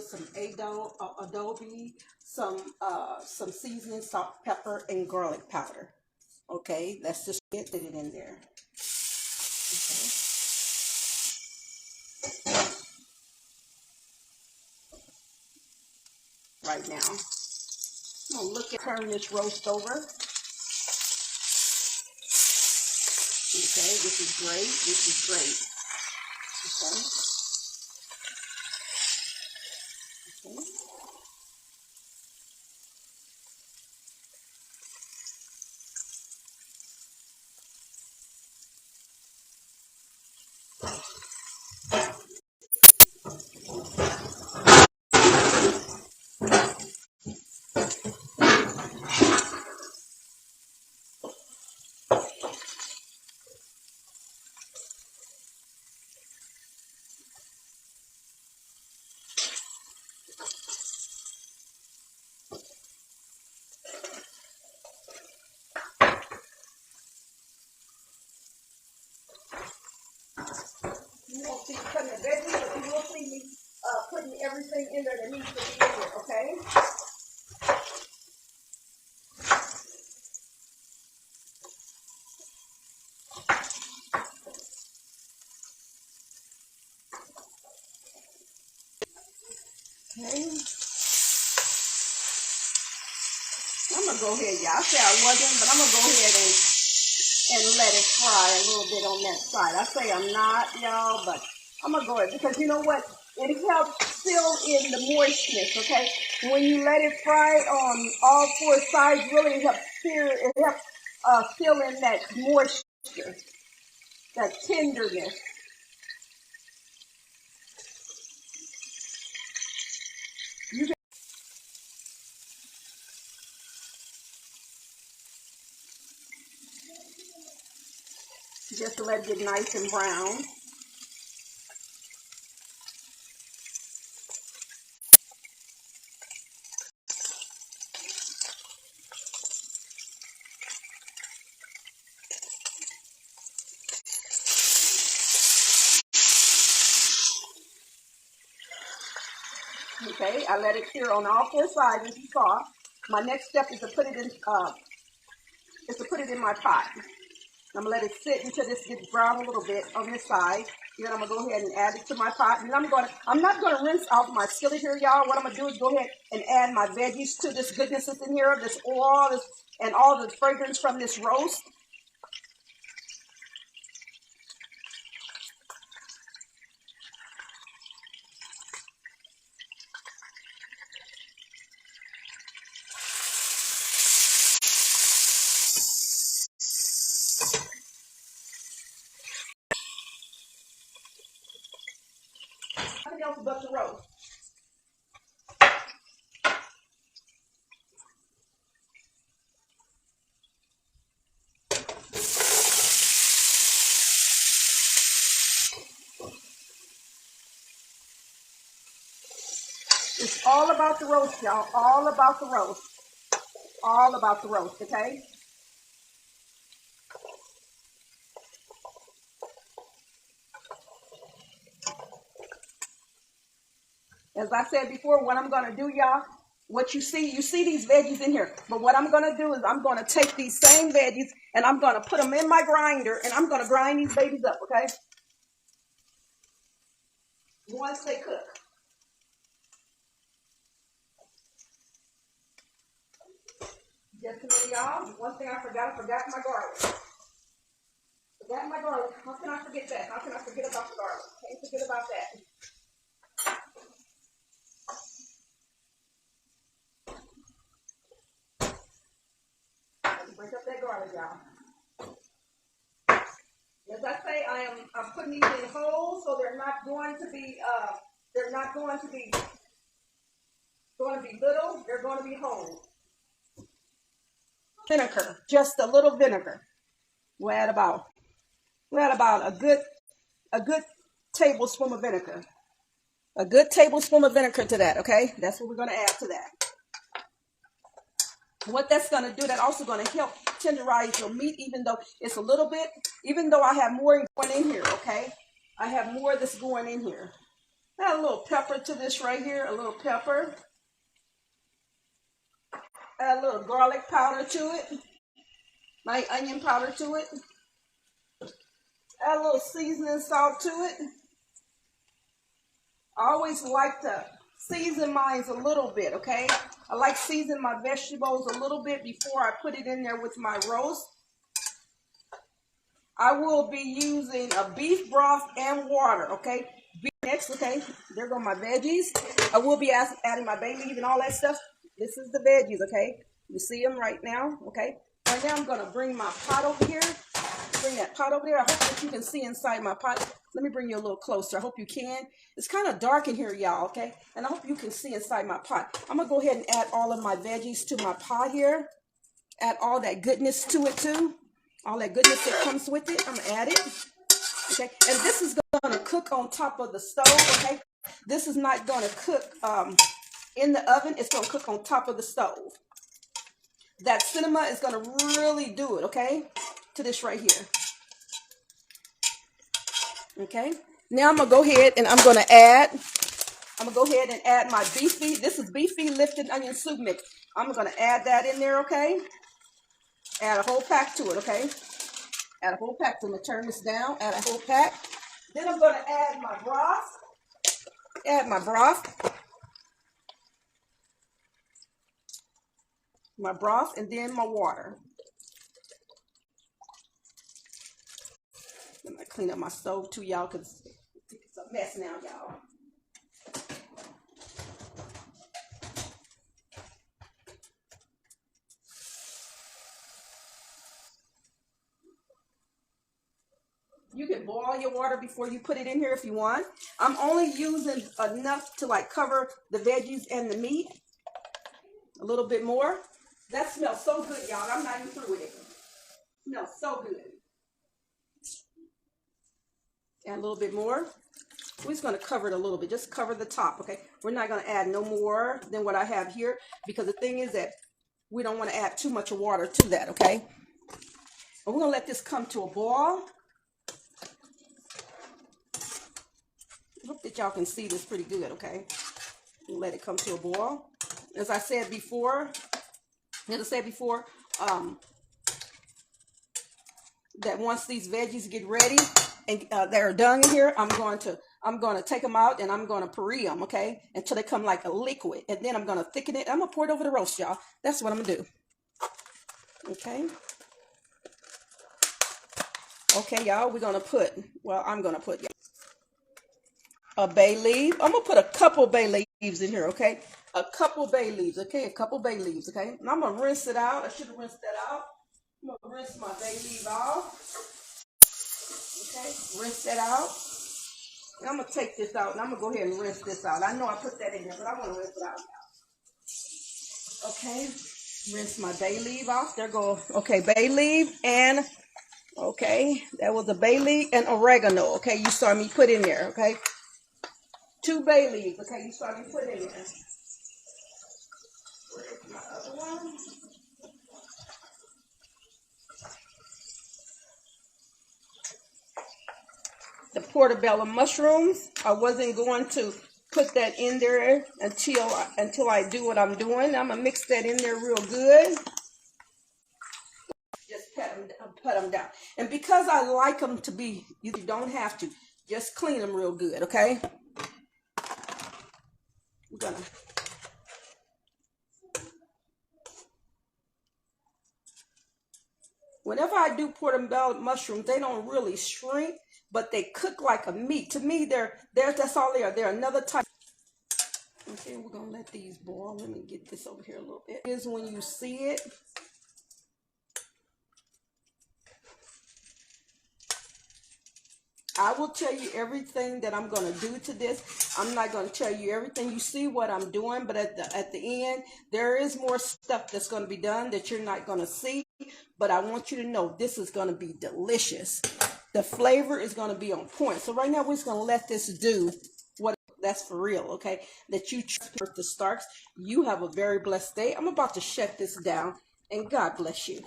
with some adobe, some seasoning, salt, pepper, and garlic powder. Okay, let's just get it in there. Okay. Right now, I'm gonna turn this roast over. Okay, this is great. This is great. Okay. Okay. You won't see me cutting the veggies, but you will see me putting everything in there that needs to be in there, okay? Okay. I'm going to go ahead, y'all. I said I wasn't, but I'm going to go ahead and let it fry a little bit on that side. I say I'm not, y'all, but I'm going to go ahead because you know what? It helps fill in the moistness, okay? When you let it fry on all four sides, really it helps fill in that moisture, that tenderness. You can just to let it get nice and brown. Okay, I let it cure on all four sides as you saw. My next step is to put it in my pot. I'm gonna let it sit until this gets brown a little bit on this side. Then I'm gonna go ahead and add it to my pot. And I'm not gonna rinse out my skillet here, y'all. What I'm gonna do is go ahead and add my veggies to this goodness that's in here, this oil, and all the fragrance from this roast. Nothing else but the roast. It's all about the roast, y'all. All about the roast. All about the roast, okay? As I said before, what I'm going to do, y'all, what you see these veggies in here. But what I'm going to do is I'm going to take these same veggies and I'm going to put them in my grinder and I'm going to grind these babies up, okay? Once they cook. Just a minute, y'all. One thing I forgot my garlic. Forgot my garlic. How can I forget that? How can I forget about the garlic? Can't forget about that. Break up that garlic, y'all. As I say, I'm putting these in whole, so they're not going to be little. They're going to be whole. Vinegar, just a little vinegar. We're at about a good tablespoon of vinegar. A good tablespoon of vinegar to that, okay? That's what we're going to add to that. What that's going to do, that's also going to help tenderize your meat, even though it's a little bit, even though I have more going in here, okay? I have more that's going in here. Add a little pepper to this right here, a little pepper. Add a little garlic powder to it, my onion powder to it. Add a little seasoning salt to it. I always like to season mine a little bit, okay? I like seasoning my vegetables a little bit before I put it in there with my roast. I will be using a beef broth and water, okay? Next, okay, there go my veggies. I will be adding my bay leaf and all that stuff. This is the veggies, okay? You see them right now, okay? Right now I'm gonna bring my pot over here. Bring that pot over there. I hope that you can see inside my pot. Let me bring you a little closer. I hope you can. It's kind of dark in here, y'all, okay? And I hope you can see inside my pot. I'm gonna go ahead and add all of my veggies to my pot here. Add all that goodness to it too. All that goodness that comes with it. I'm gonna add it. Okay, and this is gonna cook on top of the stove, okay? This is not gonna cook in the oven. It's gonna cook on top of the stove. That cinema is gonna really do it, okay? To this right here. Okay, now I'm gonna go ahead and I'm gonna add my beefy. This is beefy lifted onion soup mix. I'm gonna add that in there, okay? Add a whole pack to it, okay? Add a whole pack. So I'm gonna turn this down. Add a whole pack. Then I'm gonna add my broth. Add my broth. My broth, and then my water. I'm gonna clean up my stove too, y'all, because it's a mess now, y'all. You can boil your water before you put it in here if you want. I'm only using enough to like cover the veggies and the meat. A little bit more. That smells so good, y'all. I'm not even through with it. It smells so good. Add a little bit more. We're just going to cover it a little bit. Just cover the top, okay? We're not going to add no more than what I have here, because the thing is that we don't want to add too much water to that, okay? And we're going to let this come to a boil. I hope that y'all can see this pretty good, okay? We'll let it come to a boil. As I said before, that once these veggies get ready and they're done here, I'm going to take them out and I'm going to puree them, okay, until they come like a liquid, and then I'm going to thicken it. I'm going to pour it over the roast, y'all. That's what I'm going to do. Okay. Okay, y'all, we're going to put, well, I'm going to put a bay leaf. I'm going to put a couple bay leaves in here, okay? A couple bay leaves, okay? A couple bay leaves, okay? And I'm going to rinse it out. I should have rinsed that out. I'm going to rinse my bay leaf off. Okay, rinse that out. And I'm going to take this out, and I'm going to go ahead and rinse this out. I know I put that in there, but I want to rinse it out now. Okay, rinse my bay leaf off. There go, okay, bay leaf and, okay, that was a bay leaf and oregano, okay? You saw me put in there, okay? 2 bay leaves, okay? You saw me put in there. Where's my other one? The portobello mushrooms. I wasn't going to put that in there until I do what I'm doing. I'm gonna mix that in there real good. Just put them down. And because I like them to be, you don't have to. Just clean them real good, okay? I'm gonna. Whenever I do portobello mushrooms, they don't really shrink, but they cook like a meat. To me, that's all they are. They're another type. Okay, we're gonna let these boil. Let me get this over here a little bit. Is when you see it. I will tell you everything that I'm going to do to this. I'm not going to tell you everything. You see what I'm doing, but at the end, there is more stuff that's going to be done that you're not going to see. But I want you to know this is going to be delicious. The flavor is going to be on point. So right now, we're just going to let this do what that's for real, okay? That you trust the Starks. You have a very blessed day. I'm about to shut this down, and God bless you.